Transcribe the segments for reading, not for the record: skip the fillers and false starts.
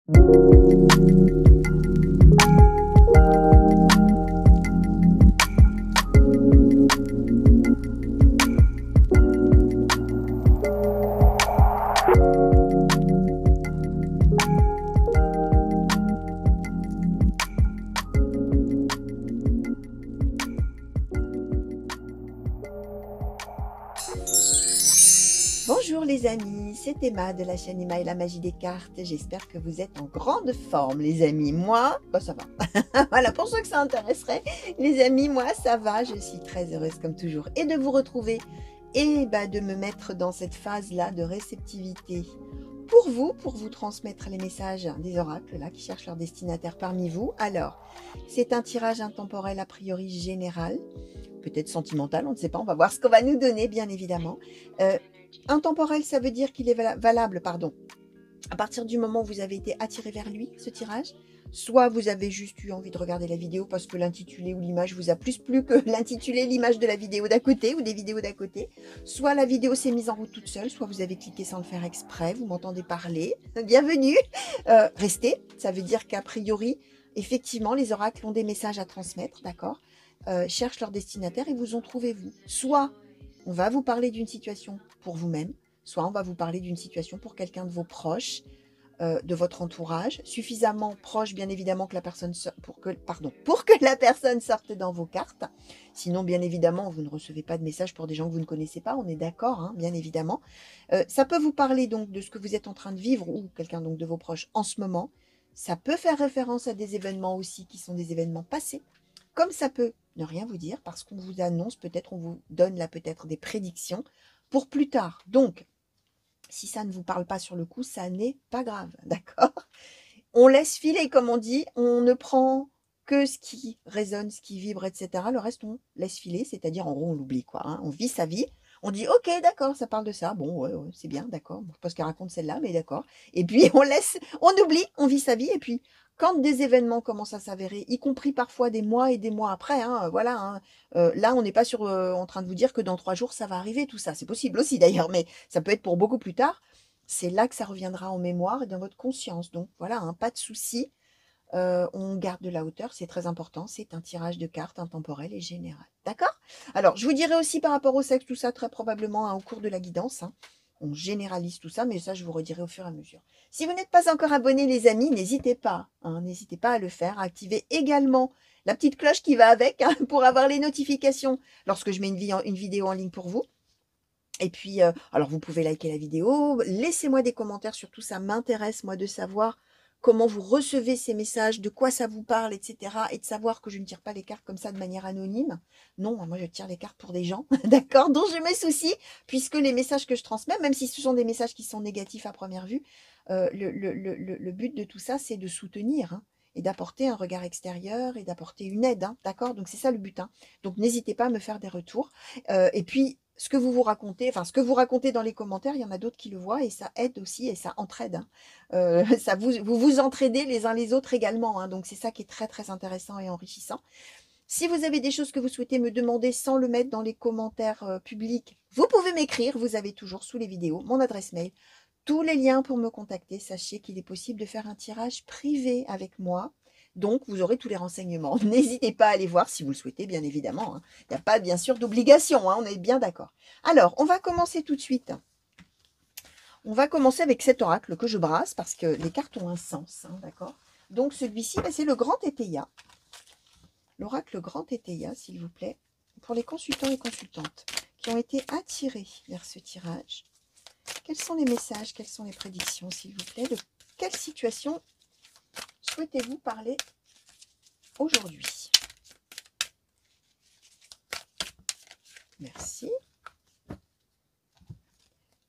Bonjour les amis, c'est Emma de la chaîne Emma et la magie des cartes. J'espère que vous êtes en grande forme les amis. Moi, bah, ça va. Voilà, pour ceux que ça intéresserait, les amis, moi ça va. Je suis très heureuse comme toujours et de vous retrouver et bah, de me mettre dans cette phase-là de réceptivité pour vous transmettre les messages des oracles là qui cherchent leur destinataire parmi vous. Alors, c'est un tirage intemporel a priori général, peut-être sentimental, on ne sait pas, on va voir ce qu'on va nous donner bien évidemment. Intemporel, ça veut dire qu'il est valable, pardon, à partir du moment où vous avez été attiré vers lui, ce tirage, soit vous avez juste eu envie de regarder la vidéo parce que l'intitulé ou l'image vous a plus plu que l'intitulé, l'image de la vidéo d'à côté ou des vidéos d'à côté, soit la vidéo s'est mise en route toute seule, soit vous avez cliqué sans le faire exprès, vous m'entendez parler, bienvenue, restez, ça veut dire qu'a priori, effectivement, les oracles ont des messages à transmettre, d'accord, cherchent leur destinataire et vous ont trouvé vous. Soit on va vous parler d'une situation pour vous-même, soit on va vous parler d'une situation pour quelqu'un de vos proches, de votre entourage, suffisamment proche bien évidemment que la personne pour que la personne sorte dans vos cartes. Sinon bien évidemment vous ne recevez pas de message pour des gens que vous ne connaissez pas, on est d'accord, hein, bien évidemment. Ça peut vous parler donc de ce que vous êtes en train de vivre ou quelqu'un donc de vos proches en ce moment. Ça peut faire référence à des événements aussi qui sont des événements passés, comme ça peut ne rien vous dire parce qu'on vous annonce peut-être, on vous donne là peut-être des prédictions pour plus tard. Donc, si ça ne vous parle pas sur le coup, ça n'est pas grave, d'accord? On laisse filer, comme on dit, on ne prend que ce qui résonne, ce qui vibre, etc. Le reste, on laisse filer, c'est-à-dire en gros, on l'oublie, quoi, hein. On vit sa vie, on dit, ok, d'accord, ça parle de ça, bon, ouais, ouais, c'est bien, d'accord, je sais pas ce qu'elle raconte celle-là, mais d'accord. Et puis, on oublie, on vit sa vie, et puis, quand des événements commencent à s'avérer, y compris parfois des mois et des mois après, hein, voilà, hein, là, on n'est pas en train de vous dire que dans 3 jours, ça va arriver, tout ça. C'est possible aussi, d'ailleurs, mais ça peut être pour beaucoup plus tard. C'est là que ça reviendra en mémoire et dans votre conscience. Donc voilà, hein, pas de souci. On garde de la hauteur, c'est très important. C'est un tirage de cartes intemporel et général. D'accord? Alors, je vous dirai aussi par rapport au sexe, tout ça, très probablement hein, au cours de la guidance. Hein. On généralise tout ça, mais ça, je vous redirai au fur et à mesure. Si vous n'êtes pas encore abonné, les amis, n'hésitez pas. Hein, n'hésitez pas à le faire. Activez également la petite cloche qui va avec hein, pour avoir les notifications lorsque je mets une vidéo en ligne pour vous. Et puis, alors vous pouvez liker la vidéo, laissez-moi des commentaires, surtout ça m'intéresse moi de savoir comment vous recevez ces messages, de quoi ça vous parle, etc. Et de savoir que je ne tire pas les cartes comme ça de manière anonyme. Non, moi je tire les cartes pour des gens, d'accord, dont je me soucie, puisque les messages que je transmets, même si ce sont des messages qui sont négatifs à première vue, le but de tout ça, c'est de soutenir, hein, et d'apporter un regard extérieur et d'apporter une aide, hein, d'accord? Donc c'est ça le but, hein. Donc n'hésitez pas à me faire des retours. Et puis, ce que vous racontez, enfin ce que vous racontez dans les commentaires, il y en a d'autres qui le voient et ça aide aussi et ça entraide. Hein. Ça vous entraidez les uns les autres également. Hein, donc c'est ça qui est très très intéressant et enrichissant. Si vous avez des choses que vous souhaitez me demander sans le mettre dans les commentaires publics, vous pouvez m'écrire. Vous avez toujours sous les vidéos mon adresse mail, tous les liens pour me contacter. Sachez qu'il est possible de faire un tirage privé avec moi. Donc, vous aurez tous les renseignements. N'hésitez pas à aller voir si vous le souhaitez, bien évidemment. Hein. Il n'y a pas, bien sûr, d'obligation. Hein, on est bien d'accord. Alors, on va commencer tout de suite. On va commencer avec cet oracle que je brasse parce que les cartes ont un sens. Hein, d'accord. Donc, celui-ci, c'est le Grand Étéia. L'oracle Grand Étéia, s'il vous plaît, pour les consultants et consultantes qui ont été attirés vers ce tirage. Quels sont les messages, quelles sont les prédictions, s'il vous plaît? De quelle situation souhaitez-vous parler aujourd'hui? Merci.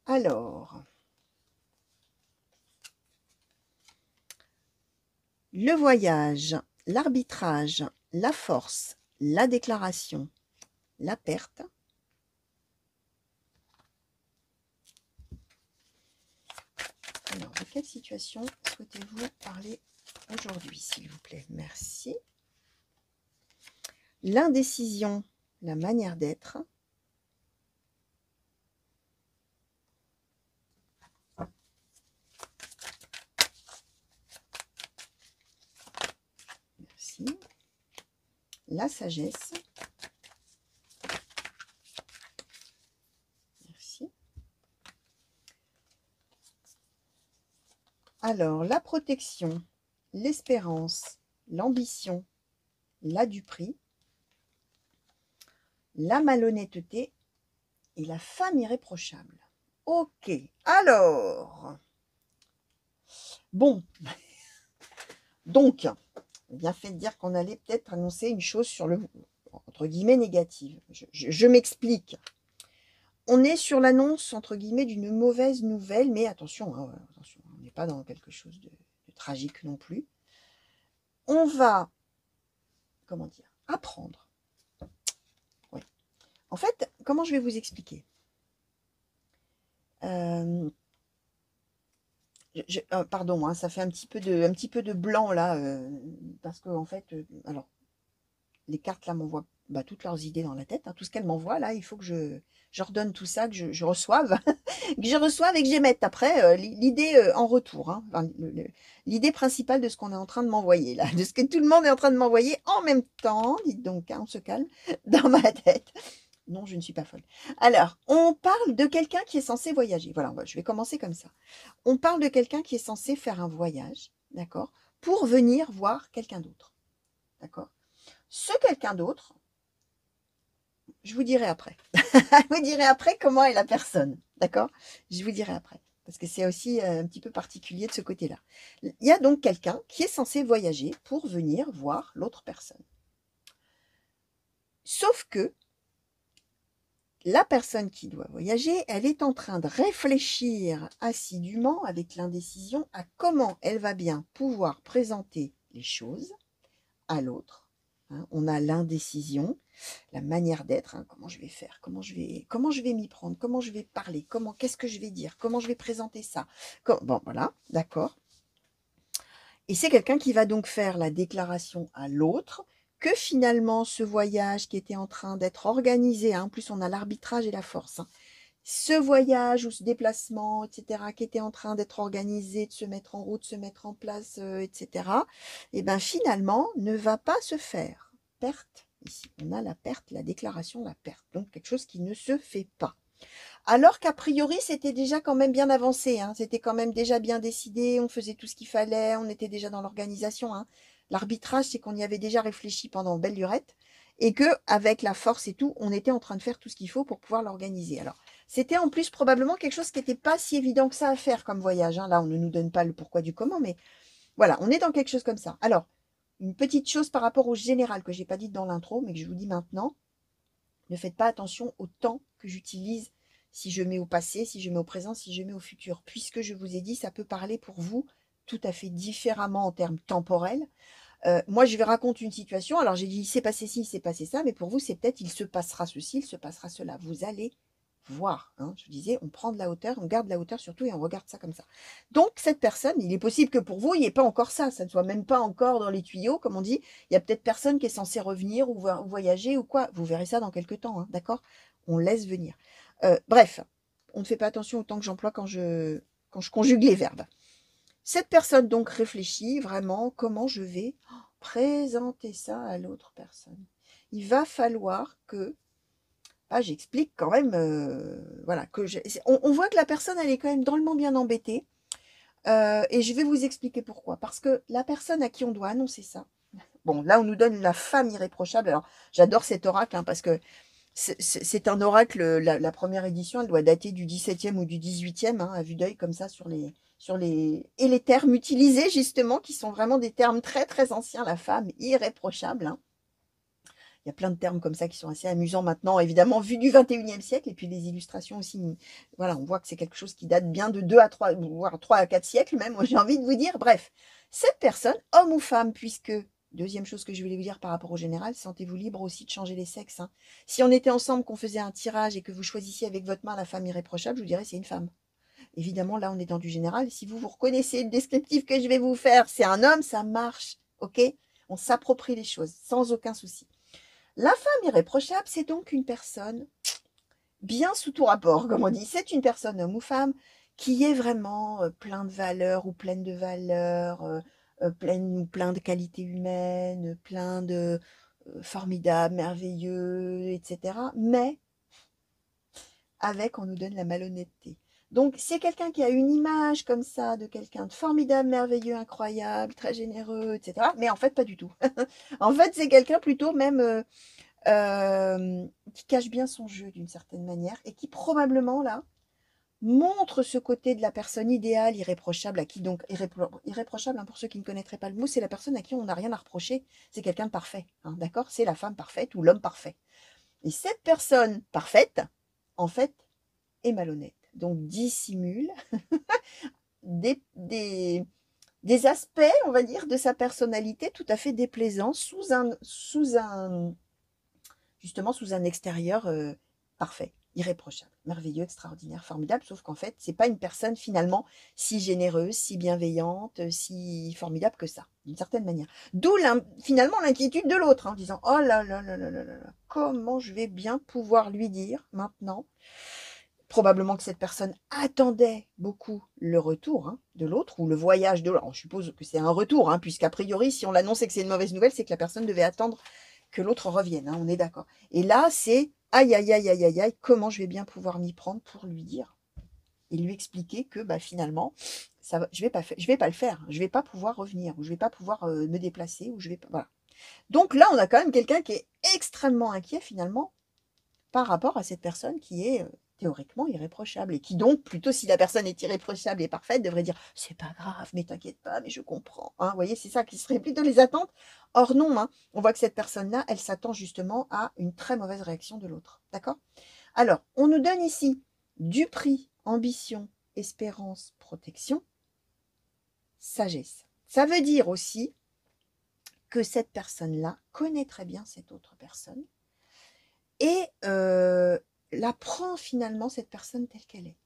Alors, le voyage, l'arbitrage, la force, la déclaration, la perte. Alors, de quelle situation souhaitez-vous parler aujourd'hui, s'il vous plaît? Merci. L'indécision, la manière d'être. la sagesse. Merci. Alors, la protection, l'espérance, l'ambition, la duperie, la malhonnêteté et la femme irréprochable. Ok, alors, bon, donc, bien fait de dire qu'on allait peut-être annoncer une chose sur le, entre guillemets, négative. Je m'explique. On est sur l'annonce, entre guillemets, d'une mauvaise nouvelle, mais attention, hein, attention, on n'est pas dans quelque chose de tragique non plus. On va, comment dire, apprendre. Oui. En fait, comment je vais vous expliquer? Pardon, hein, ça fait un petit peu de blanc là, parce que en fait, alors, les cartes là m'envoient toutes leurs idées dans la tête, hein, tout ce qu'elles m'envoient là, il faut que je redonne tout ça, que je reçoive, que je reçoive et que j'émette après l'idée en retour. Hein, enfin, l'idée principale de ce qu'on est en train de m'envoyer là, de ce que tout le monde est en train de m'envoyer en même temps, dites donc, hein, on se calme, dans ma tête. Non, je ne suis pas folle. Alors, on parle de quelqu'un qui est censé voyager. Voilà, je vais commencer comme ça. On parle de quelqu'un qui est censé faire un voyage, d'accord, pour venir voir quelqu'un d'autre. D'accord? Ce quelqu'un d'autre, je vous dirai après. Je vous dirai après comment est la personne. D'accord? Je vous dirai après. Parce que c'est aussi un petit peu particulier de ce côté-là. Il y a donc quelqu'un qui est censé voyager pour venir voir l'autre personne. Sauf que la personne qui doit voyager, elle est en train de réfléchir assidûment avec l'indécision à comment elle va bien pouvoir présenter les choses à l'autre. Hein, on a l'indécision, la manière d'être, hein, comment je vais faire, comment je vais m'y prendre, comment je vais parler, qu'est-ce que je vais dire, comment je vais présenter ça. Bon, voilà, d'accord. Et c'est quelqu'un qui va donc faire la déclaration à l'autre que finalement ce voyage qui était en train d'être organisé, hein, en plus on a l'arbitrage et la force, hein, ce voyage ou ce déplacement, etc., qui était en train d'être organisé, de se mettre en route, de se mettre en place, etc., et bien finalement ne va pas se faire. Perte, ici on a la perte, la déclaration de la perte, donc quelque chose qui ne se fait pas. Alors qu'a priori, c'était déjà quand même bien avancé, hein. C'était quand même déjà bien décidé, on faisait tout ce qu'il fallait, on était déjà dans l'organisation. Hein. L'arbitrage, c'est qu'on y avait déjà réfléchi pendant belle lurette et que avec la force et tout, on était en train de faire tout ce qu'il faut pour pouvoir l'organiser. Alors, c'était en plus probablement quelque chose qui n'était pas si évident que ça à faire comme voyage. Hein. Là, on ne nous donne pas le pourquoi du comment, mais voilà, on est dans quelque chose comme ça. Alors, une petite chose par rapport au général que je n'ai pas dit dans l'intro, mais que je vous dis maintenant, ne faites pas attention au temps que j'utilise si je mets au passé, si je mets au présent, si je mets au futur. Puisque je vous ai dit, ça peut parler pour vous tout à fait différemment en termes temporels. Moi, je vais raconter une situation. Alors, j'ai dit, il s'est passé ci, il s'est passé ça. Mais pour vous, c'est peut-être, il se passera ceci, il se passera cela. Vous allez voir. Hein. Je disais, on prend de la hauteur, on garde la hauteur surtout et on regarde ça comme ça. Donc, cette personne, il est possible que pour vous, il n'y ait pas encore ça. Ça ne soit même pas encore dans les tuyaux. Comme on dit, il y a peut-être personne qui est censé revenir ou voyager ou quoi. Vous verrez ça dans quelques temps. Hein, d'accord? On laisse venir. Bref, on ne fait pas attention au temps que j'emploie quand je conjugue les verbes. Cette personne donc réfléchit vraiment comment je vais présenter ça à l'autre personne. Il va falloir que j'explique quand même, voilà, on voit que la personne, elle est quand même drôlement bien embêtée. Et je vais vous expliquer pourquoi. Parce que la personne à qui on doit annoncer ça, bon, là, on nous donne la femme irréprochable. Alors, j'adore cet oracle, hein, parce que c'est un oracle, la première édition, elle doit dater du 17e ou du 18e, hein, à vue d'œil, comme ça, et les termes utilisés, justement, qui sont vraiment des termes très, très anciens, la femme irréprochable, hein. Il y a plein de termes comme ça qui sont assez amusants maintenant, évidemment, vu du 21e siècle, et puis les illustrations aussi, voilà, on voit que c'est quelque chose qui date bien de 2 à 3, voire 3 à 4 siècles même, moi j'ai envie de vous dire, bref, cette personne, homme ou femme, puisque, deuxième chose que je voulais vous dire par rapport au général, sentez-vous libre aussi de changer les sexes. Hein. Si on était ensemble, qu'on faisait un tirage et que vous choisissiez avec votre main la femme irréprochable, je vous dirais c'est une femme. Évidemment, là on est dans du général, si vous reconnaissez le descriptif que je vais vous faire, c'est un homme, ça marche, ok? On s'approprie les choses, sans aucun souci. La femme irréprochable, c'est donc une personne bien sous tout rapport, comme on dit. C'est une personne, homme ou femme, qui est vraiment plein de valeurs ou pleine de valeurs, plein de qualités humaines, plein de formidable, merveilleux, etc. Mais avec, on nous donne la malhonnêteté. Donc, c'est quelqu'un qui a une image comme ça de quelqu'un de formidable, merveilleux, incroyable, très généreux, etc. Mais en fait, pas du tout. En fait, c'est quelqu'un plutôt même qui cache bien son jeu d'une certaine manière et qui probablement, là, montre ce côté de la personne idéale, irréprochable, à qui donc, irréprochable, hein, pour ceux qui ne connaîtraient pas le mot, c'est la personne à qui on n'a rien à reprocher. C'est quelqu'un de parfait, hein, d'accord? C'est la femme parfaite ou l'homme parfait. Et cette personne parfaite, en fait, est malhonnête. Donc, dissimule des, des, des aspects, on va dire, de sa personnalité tout à fait déplaisants justement, sous un extérieur parfait, irréprochable, merveilleux, extraordinaire, formidable. Sauf qu'en fait, c'est pas une personne finalement si généreuse, si bienveillante, si formidable que ça, d'une certaine manière. D'où finalement l'inquiétude de l'autre, hein, en disant oh là là là là là là là, comment je vais bien pouvoir lui dire maintenant. Probablement que cette personne attendait beaucoup le retour, hein, de l'autre ou le voyage de l'autre. Je suppose que c'est un retour, hein, puisqu'a priori, si on l'annonce et que c'est une mauvaise nouvelle, c'est que la personne devait attendre que l'autre revienne, hein, on est d'accord. Et là, c'est aïe, aïe, aïe, aïe, aïe, aïe, comment je vais bien pouvoir m'y prendre pour lui dire et lui expliquer que bah, finalement, ça va, je vais pas le faire, je vais pas pouvoir revenir, ou je vais pas pouvoir me déplacer, ou je vais pas, voilà. Donc là, on a quand même quelqu'un qui est extrêmement inquiet finalement par rapport à cette personne qui est théoriquement irréprochable et qui donc, plutôt si la personne est irréprochable et parfaite, devrait dire c'est pas grave, mais t'inquiète pas, mais je comprends. Hein, vous voyez, c'est ça qui serait plutôt les attentes. Or non, hein, on voit que cette personne-là, elle s'attend justement à une très mauvaise réaction de l'autre. D'accord? Alors, on nous donne ici du prix, ambition, espérance, protection, sagesse. Ça veut dire aussi que cette personne-là connaît très bien cette autre personne et la prend finalement cette personne telle qu'elle est.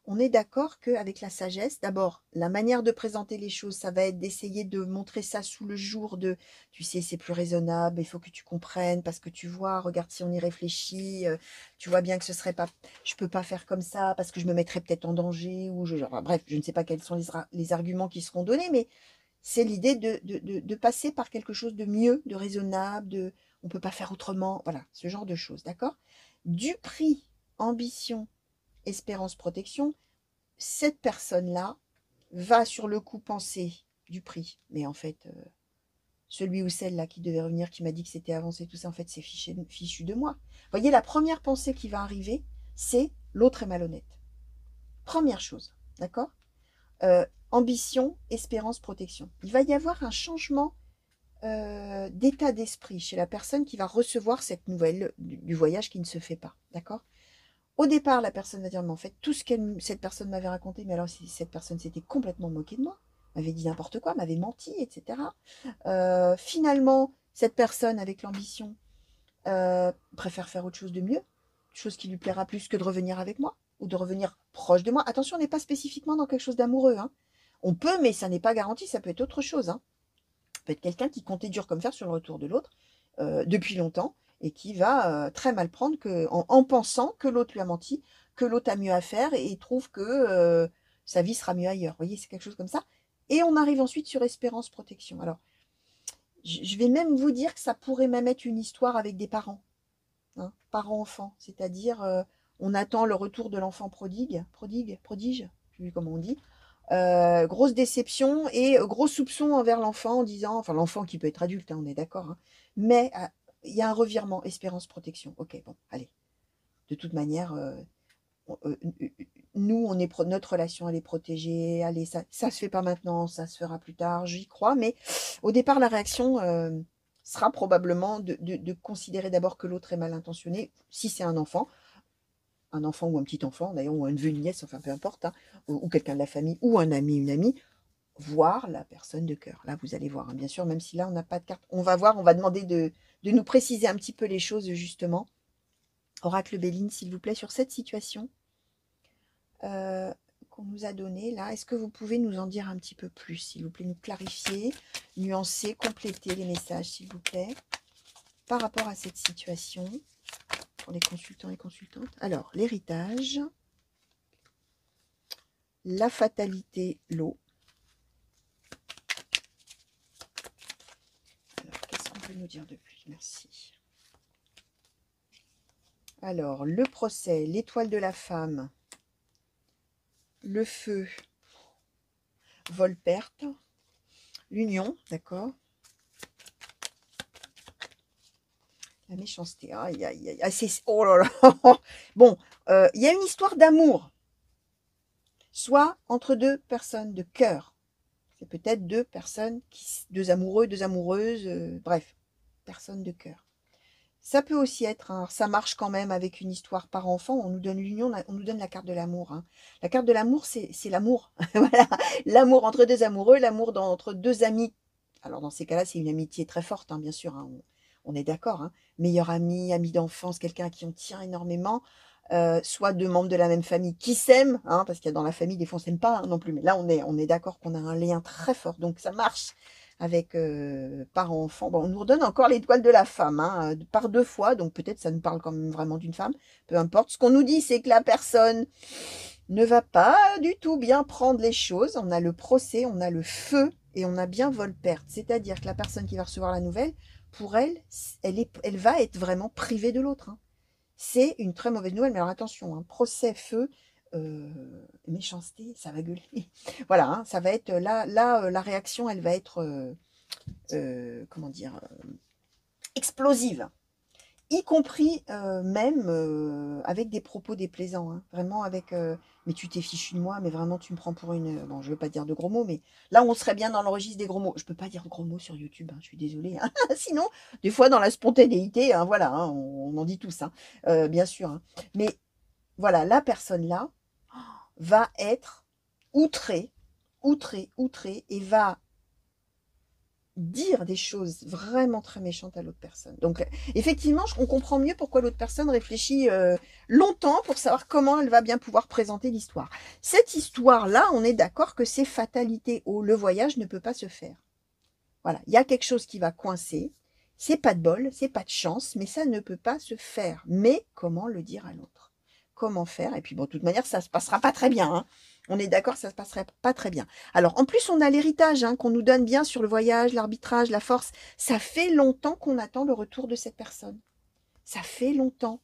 On est d'accord qu'avec la sagesse, d'abord, la manière de présenter les choses, ça va être d'essayer de montrer ça sous le jour de, tu sais, c'est plus raisonnable, il faut que tu comprennes, parce que tu vois, regarde si on y réfléchit, tu vois bien que ce serait pas, je peux pas faire comme ça, parce que je me mettrais peut-être en danger, ou genre, bref, je ne sais pas quels sont les arguments qui seront donnés, mais c'est l'idée de passer par quelque chose de mieux, de raisonnable, on ne peut pas faire autrement, voilà, ce genre de choses, d'accord? Du prix, ambition, espérance, protection, cette personne-là va sur le coup penser du prix. Mais en fait, celui ou celle-là qui devait revenir, qui m'a dit que c'était avancé, tout ça, en fait, c'est fichu de moi. Vous voyez, la première pensée qui va arriver, c'est l'autre est malhonnête. Première chose, d'accord? Ambition, espérance, protection. Il va y avoir un changement d'état d'esprit chez la personne qui va recevoir cette nouvelle du voyage qui ne se fait pas, d'accord? Au départ, la personne va dire, mais en fait, tout ce que cette personne m'avait raconté, mais alors cette personne s'était complètement moquée de moi, m'avait dit n'importe quoi, m'avait menti, etc. Finalement, cette personne avec l'ambition préfère faire autre chose de mieux, chose qui lui plaira plus que de revenir avec moi, ou de revenir proche de moi. Attention, on n'est pas spécifiquement dans quelque chose d'amoureux, hein. On peut, mais ça n'est pas garanti, ça peut être autre chose, hein. Ça peut être quelqu'un qui comptait dur comme fer sur le retour de l'autre depuis longtemps et qui va très mal prendre en pensant que l'autre lui a menti, que l'autre a mieux à faire et trouve que sa vie sera mieux ailleurs. Vous voyez, c'est quelque chose comme ça. Et on arrive ensuite sur espérance, protection. Alors, je vais même vous dire que ça pourrait même être une histoire avec des parents, hein, parents-enfants. C'est-à-dire, on attend le retour de l'enfant prodige, je ne sais plus comment on dit. Grosse déception et gros soupçon envers l'enfant en disant, enfin l'enfant qui peut être adulte, hein, on est d'accord, hein, mais il y a un revirement, espérance, protection. Ok, bon, allez. De toute manière, nous, notre relation, elle est protégée. Allez, ça se fait pas maintenant, ça se fera plus tard, j'y crois. Mais au départ, la réaction sera probablement de considérer d'abord que l'autre est mal intentionné, si c'est un enfant ou un petit enfant, d'ailleurs, ou un neveu, une nièce, enfin peu importe, hein, ou quelqu'un de la famille, ou un ami, une amie, voir la personne de cœur. Là, vous allez voir, hein, bien sûr, même si là, on n'a pas de carte, on va voir, on va demander de nous préciser un petit peu les choses, justement. Oracle Béline, s'il vous plaît, sur cette situation qu'on nous a donnée, là, est-ce que vous pouvez nous en dire un petit peu plus, s'il vous plaît, nous clarifier, nuancer, compléter les messages, s'il vous plaît, par rapport à cette situation, pour les consultants et consultantes. Alors, l'héritage, la fatalité, l'eau. Alors, qu'est-ce qu'on peut nous dire de plus? Merci. Alors, le procès, l'étoile de la femme, le feu, vol-perte, l'union, d'accord. La méchanceté, aïe, aïe, aïe, ah, oh là là. Bon, il y a une histoire d'amour, soit entre deux personnes de cœur. C'est peut-être deux personnes, deux amoureux, deux amoureuses, bref, personnes de cœur. Ça peut aussi être, hein, ça marche quand même avec une histoire par enfant, on nous donne l'union, on nous donne la carte de l'amour. Hein. La carte de l'amour, c'est l'amour. Voilà. L'amour entre deux amoureux, l'amour entre deux amis. Alors dans ces cas-là, c'est une amitié très forte, hein, bien sûr, hein, on est d'accord. Hein. Meilleur ami, ami d'enfance, quelqu'un à qui on tient énormément, soit deux membres de la même famille qui s'aiment, hein, parce qu'il y a dans la famille, des fois on ne s'aime pas hein, non plus, mais là on est d'accord qu'on a un lien très fort, donc ça marche avec parents-enfants. Bon, on nous redonne encore l'étoile de la femme, hein, par deux fois, donc peut-être ça nous parle quand même vraiment d'une femme, peu importe. Ce qu'on nous dit, c'est que la personne ne va pas du tout bien prendre les choses. On a le procès, on a le feu, et on a bien vol-perte. C'est-à-dire que la personne qui va recevoir la nouvelle, pour elle, elle va être vraiment privée de l'autre. Hein. C'est une très mauvaise nouvelle, mais alors attention, hein, procès, feu, méchanceté, ça va gueuler. Voilà, hein, ça va être là, la réaction, elle va être, comment dire, explosive, y compris même avec des propos déplaisants, hein, vraiment avec, mais tu t'es fichu de moi, mais vraiment tu me prends pour une, bon, je veux pas dire de gros mots, mais là on serait bien dans le registre des gros mots. Je peux pas dire de gros mots sur YouTube, hein, je suis désolée. Hein. Sinon, des fois dans la spontanéité, hein, voilà, hein, on en dit tous, hein, bien sûr. Hein. Mais voilà, la personne là va être outrée, outrée, et va dire des choses vraiment très méchantes à l'autre personne. Donc, effectivement, on comprend mieux pourquoi l'autre personne réfléchit longtemps pour savoir comment elle va bien pouvoir présenter l'histoire. Cette histoire-là, on est d'accord que c'est fatalité. Oh, le voyage ne peut pas se faire. Voilà, il y a quelque chose qui va coincer. C'est pas de bol, c'est pas de chance, mais ça ne peut pas se faire. Mais comment le dire à l'autre? Comment faire? Et puis bon, de toute manière, ça se passera pas très bien. Hein. On est d'accord, ça se passerait pas très bien. Alors, en plus, on a l'héritage hein, qu'on nous donne bien sur le voyage, l'arbitrage, la force. Ça fait longtemps qu'on attend le retour de cette personne. Ça fait longtemps.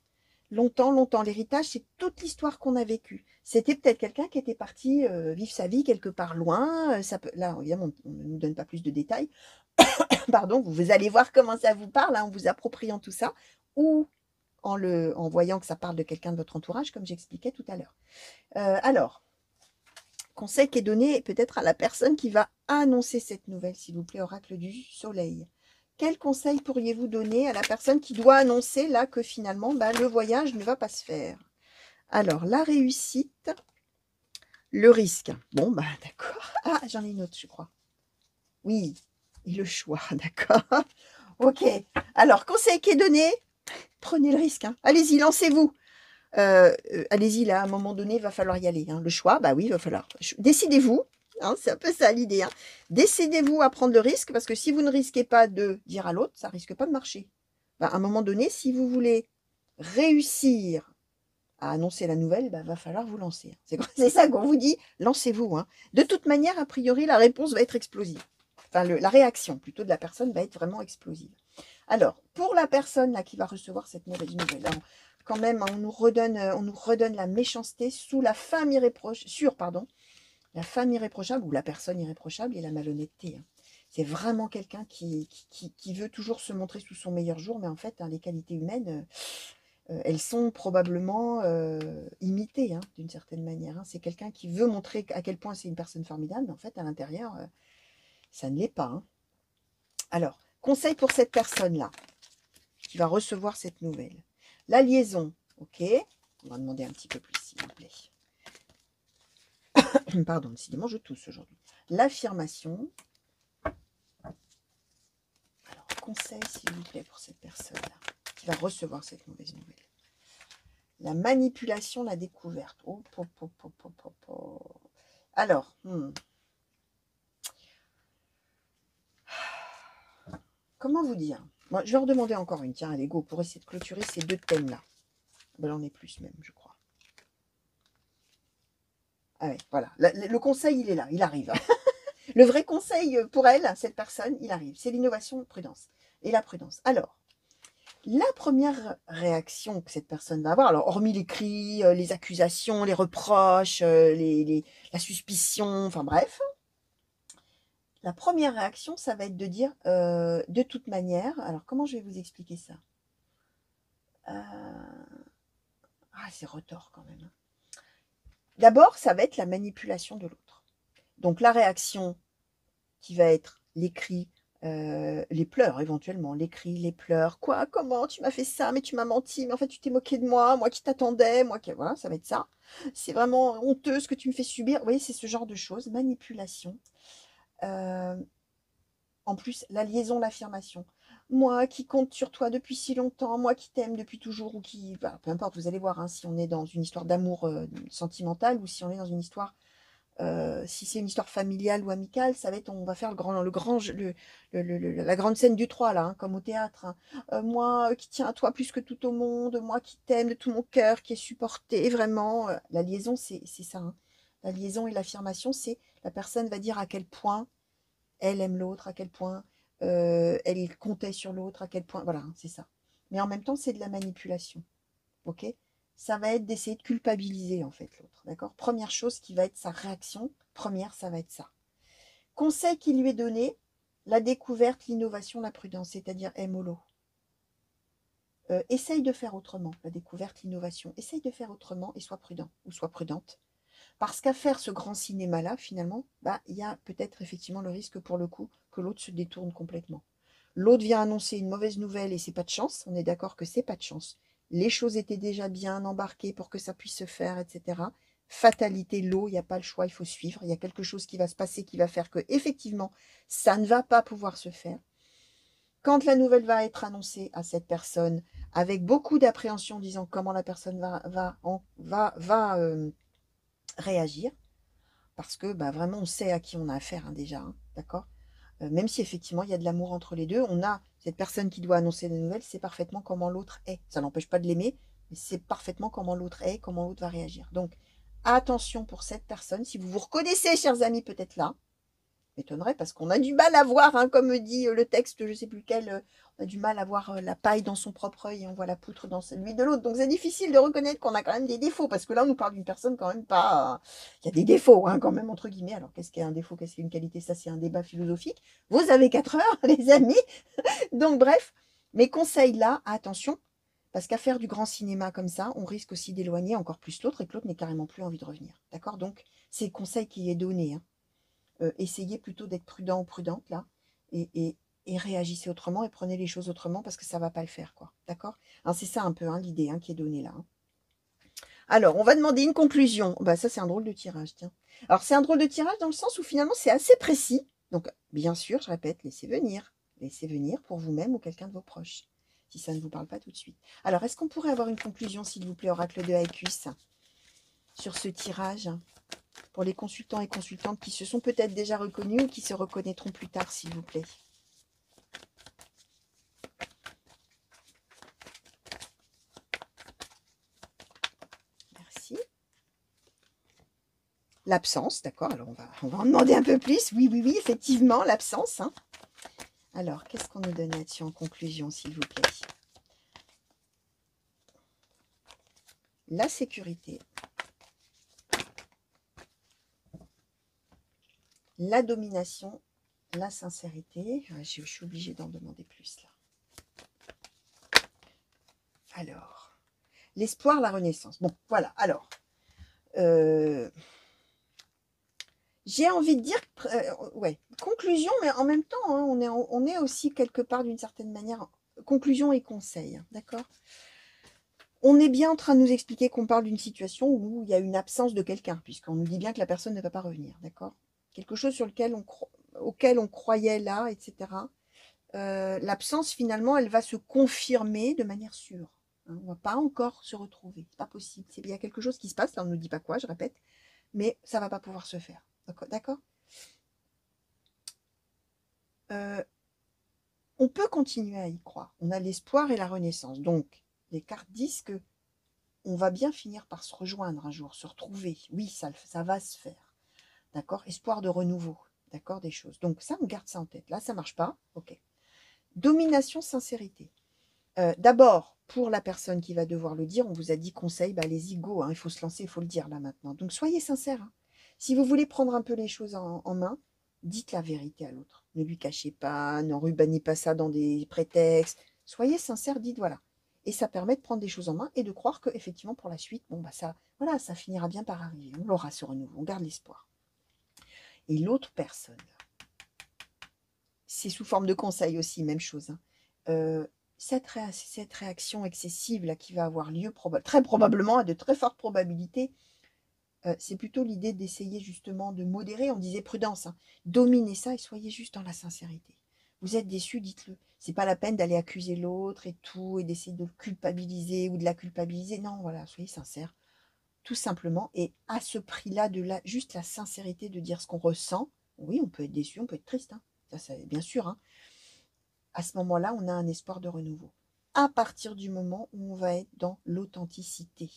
Longtemps, longtemps. L'héritage, c'est toute l'histoire qu'on a vécue. C'était peut-être quelqu'un qui était parti vivre sa vie quelque part loin. Ça peut... Là, évidemment, on ne nous donne pas plus de détails. Pardon, vous allez voir comment ça vous parle hein, en vous appropriant tout ça. Ou en voyant que ça parle de quelqu'un de votre entourage, comme j'expliquais tout à l'heure. Alors, conseil qui est donné peut-être à la personne qui va annoncer cette nouvelle, s'il vous plaît, oracle du soleil. Quel conseil pourriez-vous donner à la personne qui doit annoncer là que finalement le voyage ne va pas se faire? Alors, la réussite, le risque. Bon, d'accord. Ah, j'en ai une autre, je crois. Oui, et le choix, d'accord. Ok. Alors, conseil qui est donné, prenez le risque. Hein. Allez-y, lancez-vous. Allez-y, là, à un moment donné, il va falloir y aller. Hein. Le choix, bah oui, il va falloir. Décidez-vous. Hein, c'est un peu ça l'idée. Hein. Décidez-vous à prendre le risque parce que si vous ne risquez pas de dire à l'autre, ça risque pas de marcher. Bah, à un moment donné, si vous voulez réussir à annoncer la nouvelle, va falloir vous lancer. C'est ça qu'on vous dit, lancez-vous. Hein. De toute manière, a priori, la réponse va être explosive. Enfin, la réaction plutôt de la personne va être vraiment explosive. Alors, pour la personne là qui va recevoir cette mauvaise nouvelle, alors, quand même, on nous redonne la méchanceté sous la femme irréprochable, la femme irréprochable ou la personne irréprochable et la malhonnêteté. Hein. C'est vraiment quelqu'un qui veut toujours se montrer sous son meilleur jour, mais en fait, hein, les qualités humaines, elles sont probablement imitées, hein, d'une certaine manière. Hein. C'est quelqu'un qui veut montrer à quel point c'est une personne formidable, mais en fait, à l'intérieur, ça ne l'est pas. Hein. Alors, conseil pour cette personne-là, qui va recevoir cette nouvelle. La liaison, ok. On va demander un petit peu plus, s'il vous plaît. Pardon, décidément, je tousse aujourd'hui. L'affirmation. Alors, conseil, s'il vous plaît, pour cette personne-là, qui va recevoir cette mauvaise nouvelle. La manipulation, la découverte. Oh, Alors, comment vous dire? Moi, je vais en redemander encore une. Tiens, allez, go, pour essayer de clôturer ces deux thèmes-là. Ben, on est plus même, je crois. Ah ouais, voilà. Le conseil, il est là, il arrive. Le vrai conseil pour elle, cette personne, il arrive. C'est l'innovation, prudence. et la prudence. Alors, la première réaction que cette personne va avoir, alors hormis les cris, les accusations, les reproches, la suspicion, enfin bref, la première réaction, ça va être de dire, de toute manière, alors comment je vais vous expliquer ça? C'est retors quand même. D'abord, ça va être la manipulation de l'autre. Donc la réaction qui va être les cris, les pleurs éventuellement, les cris, les pleurs. Quoi? Comment? Tu m'as fait ça? Mais tu m'as menti. Mais en fait, tu t'es moqué de moi qui t'attendais, moi qui... Voilà, ça va être ça. C'est vraiment honteux ce que tu me fais subir. Vous voyez, c'est ce genre de choses. Manipulation. Euh, En plus, la liaison, l'affirmation. Moi qui compte sur toi depuis si longtemps, moi qui t'aime depuis toujours, ou qui... Bah, peu importe, vous allez voir, hein, si on est dans une histoire d'amour sentimental, ou si on est dans une histoire si c'est une histoire familiale ou amicale, ça va être, on va faire la grande scène du 3 là, hein, comme au théâtre, hein. Moi qui tiens à toi plus que tout au monde, moi qui t'aime de tout mon cœur, qui est supporté, vraiment. La liaison, c'est ça, hein. La liaison et l'affirmation, c'est la personne va dire à quel point elle aime l'autre, à quel point elle comptait sur l'autre, à quel point, voilà, hein, c'est ça. Mais en même temps, c'est de la manipulation, ok? Ça va être d'essayer de culpabiliser en fait l'autre, d'accord? Première chose qui va être sa réaction, première, ça va être ça. Conseil qui lui est donné, la découverte, l'innovation, la prudence, c'est-à-dire mollo. Essaye de faire autrement, la découverte, l'innovation. Essaye de faire autrement et sois prudent ou sois prudente. Parce qu'à faire ce grand cinéma-là, finalement, bah, il y a peut-être effectivement le risque pour le coup que l'autre se détourne complètement. L'autre vient annoncer une mauvaise nouvelle et c'est pas de chance. On est d'accord que c'est pas de chance. Les choses étaient déjà bien embarquées pour que ça puisse se faire, etc. Fatalité, l'eau, il n'y a pas le choix, il faut suivre. Il y a quelque chose qui va se passer qui va faire que effectivement, ça ne va pas pouvoir se faire. Quand la nouvelle va être annoncée à cette personne, avec beaucoup d'appréhension, disant comment la personne va réagir, parce que bah, vraiment on sait à qui on a affaire, hein, déjà, hein, d'accord? Même si effectivement il y a de l'amour entre les deux, on a cette personne qui doit annoncer des nouvelles, c'est parfaitement comment l'autre est. Ça n'empêche pas de l'aimer, mais c'est parfaitement comment l'autre est, comment l'autre va réagir. Donc attention pour cette personne, si vous vous reconnaissez, chers amis, peut-être là, m'étonnerait parce qu'on a du mal à voir, hein, comme dit le texte, je ne sais plus lequel, on a du mal à voir la paille dans son propre œil et on voit la poutre dans celui de l'autre. Donc c'est difficile de reconnaître qu'on a quand même des défauts parce que là on nous parle d'une personne quand même pas... Il y a des défauts, hein, quand même, entre guillemets. Alors qu'est-ce qu'est un défaut, qu'est-ce qu'est une qualité? Ça c'est un débat philosophique. Vous avez 4 heures, les amis. Donc bref, mes conseils là, attention, parce qu'à faire du grand cinéma comme ça, on risque aussi d'éloigner encore plus l'autre et que l'autre n'ait carrément plus envie de revenir. D'accord? Donc c'est le conseil qui est donné, hein. Essayez plutôt d'être prudent ou prudente là et réagissez autrement et prenez les choses autrement parce que ça ne va pas le faire, quoi. D'accord? C'est ça un peu, hein, l'idée, hein, qui est donnée là, hein. Alors, on va demander une conclusion. Bah, ça, c'est un drôle de tirage, tiens. Alors, c'est un drôle de tirage dans le sens où finalement, c'est assez précis. Donc, bien sûr, je répète, laissez venir. Laissez venir pour vous-même ou quelqu'un de vos proches, si ça ne vous parle pas tout de suite. Alors, est-ce qu'on pourrait avoir une conclusion, s'il vous plaît, oracle de Haïkus, sur ce tirage? Pour les consultants et consultantes qui se sont peut-être déjà reconnus ou qui se reconnaîtront plus tard, s'il vous plaît. Merci. L'absence, d'accord. Alors, on va en demander un peu plus. Oui, oui, oui, effectivement, l'absence, hein. Alors, qu'est-ce qu'on nous donne là-dessus en conclusion, s'il vous plaît? La sécurité. La domination, la sincérité. Je suis obligée d'en demander plus, là. Alors, l'espoir, la renaissance. Bon, voilà. Alors, j'ai envie de dire, ouais, conclusion, mais en même temps, hein, on est aussi quelque part, d'une certaine manière, conclusion et conseil, hein, d'accord? On est bien en train de nous expliquer qu'on parle d'une situation où il y a une absence de quelqu'un, puisqu'on nous dit bien que la personne ne va pas revenir, d'accord? Quelque chose sur lequel auquel on croyait là, etc. L'absence, finalement, elle va se confirmer de manière sûre, hein. On ne va pas encore se retrouver. C'est pas possible. Il y a quelque chose qui se passe, là on ne nous dit pas quoi, je répète, mais ça ne va pas pouvoir se faire. D'accord? On peut continuer à y croire. On a l'espoir et la renaissance. Donc, les cartes disent que on va bien finir par se rejoindre un jour, se retrouver. Oui, ça va se faire. D'accord? Espoir de renouveau. D'accord? Des choses. Donc ça, on garde ça en tête. Là, ça marche pas. Ok. Domination, sincérité. D'abord, pour la personne qui va devoir le dire, on vous a dit conseil, bah, allez-y, go, hein, il faut se lancer, il faut le dire là maintenant. Donc soyez sincère, hein. Si vous voulez prendre un peu les choses en main, dites la vérité à l'autre. Ne lui cachez pas, n'enrubanez pas ça dans des prétextes. Soyez sincère, dites voilà. Et ça permet de prendre des choses en main et de croire que effectivement pour la suite, bon bah ça, voilà, ça finira bien par arriver. On l'aura ce renouveau, on garde l'espoir. Et l'autre personne, c'est sous forme de conseil aussi, même chose, hein. Cette réaction excessive là qui va avoir lieu très probablement, à de très fortes probabilités, c'est plutôt l'idée d'essayer justement de modérer. On disait prudence, hein. Dominez ça et soyez juste dans la sincérité. Vous êtes déçu, dites-le. C'est pas la peine d'aller accuser l'autre et tout, et d'essayer de le culpabiliser ou de la culpabiliser. Non, voilà, soyez sincère, tout simplement. Et à ce prix-là, juste la sincérité de dire ce qu'on ressent. Oui, on peut être déçu, on peut être triste, hein. Ça, bien sûr, hein. À ce moment-là, on a un espoir de renouveau. À partir du moment où on va être dans l'authenticité.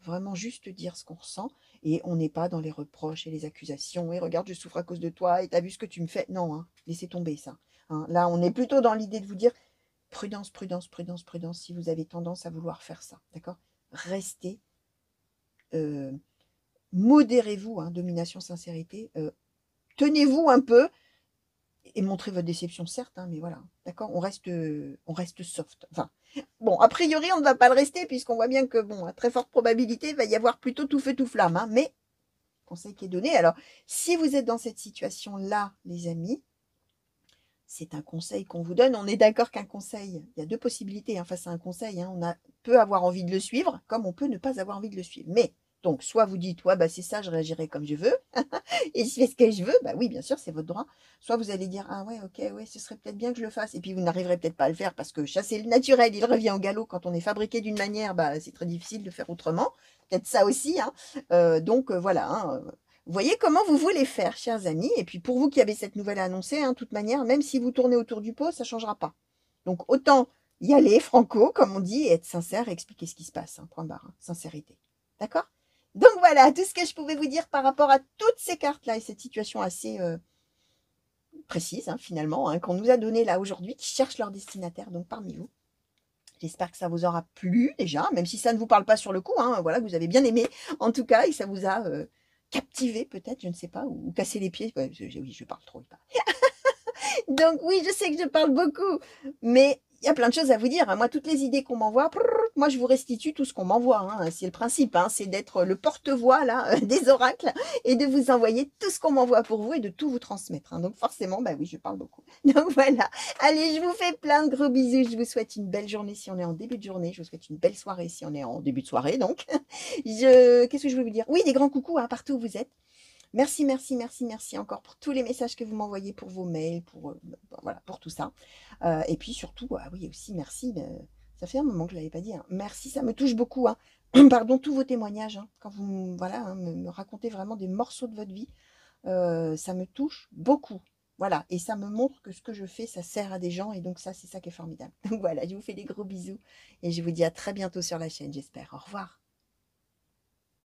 Vraiment juste dire ce qu'on ressent et on n'est pas dans les reproches et les accusations. Et regarde, je souffre à cause de toi et t'as vu ce que tu me fais. Non, hein, laissez tomber ça, hein. Là, on est plutôt dans l'idée de vous dire prudence, prudence, prudence, prudence si vous avez tendance à vouloir faire ça. D'accord? Restez, euh, modérez-vous, hein, domination, sincérité. Tenez-vous un peu et montrez votre déception, certes, hein, mais voilà, d'accord, on reste soft. Enfin, bon, a priori, on ne va pas le rester, puisqu'on voit bien que, bon, à très forte probabilité, il va y avoir plutôt tout feu, tout flamme, hein, mais, conseil qui est donné. Alors, si vous êtes dans cette situation-là, les amis, c'est un conseil qu'on vous donne. On est d'accord qu'un conseil, il y a deux possibilités, hein, face à un conseil, hein, peut avoir envie de le suivre, comme on peut ne pas avoir envie de le suivre. Mais, donc, soit vous dites, ouais, bah, c'est ça, je réagirai comme je veux, et je fais ce que je veux, bah oui, bien sûr, c'est votre droit. Soit vous allez dire, ah ouais, ok, ouais, ce serait peut-être bien que je le fasse. Et puis vous n'arriverez peut-être pas à le faire parce que chasser le naturel, il revient au galop. Quand on est fabriqué d'une manière, bah, c'est très difficile de faire autrement. Peut-être ça aussi, hein. Donc voilà, hein. Vous voyez comment vous voulez faire, chers amis. Et puis pour vous qui avez cette nouvelle à annoncer, hein, de toute manière, même si vous tournez autour du pot, ça ne changera pas. Donc autant y aller, franco, comme on dit, et être sincère et expliquer ce qui se passe, hein, point barre, hein, sincérité. D'accord? Donc voilà, tout ce que je pouvais vous dire par rapport à toutes ces cartes-là et cette situation assez précise, hein, finalement, hein, qu'on nous a donnée là aujourd'hui, qui cherchent leur destinataire, donc parmi vous. J'espère que ça vous aura plu déjà, même si ça ne vous parle pas sur le coup, hein, voilà, que vous avez bien aimé en tout cas, et ça vous a captivé peut-être, je ne sais pas, ou cassé les pieds. Ouais, oui, je parle trop. Donc oui, je sais que je parle beaucoup, mais il y a plein de choses à vous dire, hein. Moi, toutes les idées qu'on m'envoie, moi, je vous restitue tout ce qu'on m'envoie, hein. C'est le principe, hein, c'est d'être le porte-voix là, des oracles et de vous envoyer tout ce qu'on m'envoie pour vous et de tout vous transmettre, hein. Donc forcément, bah oui, je parle beaucoup. Donc voilà. Allez, je vous fais plein de gros bisous. Je vous souhaite une belle journée si on est en début de journée. Je vous souhaite une belle soirée si on est en début de soirée. Donc, qu'est-ce que je voulais vous dire? Oui, des grands coucous, hein, partout où vous êtes. Merci, merci, merci, merci encore pour tous les messages que vous m'envoyez, pour vos mails, voilà, pour tout ça. Et puis surtout, ah oui, aussi merci, ça fait un moment que je ne l'avais pas dit, hein. Merci, ça me touche beaucoup, hein. Pardon, tous vos témoignages, hein, quand vous voilà, hein, me racontez vraiment des morceaux de votre vie, ça me touche beaucoup. Voilà, et ça me montre que ce que je fais, ça sert à des gens, et donc ça, c'est ça qui est formidable. Donc voilà, je vous fais des gros bisous, et je vous dis à très bientôt sur la chaîne, j'espère. Au revoir.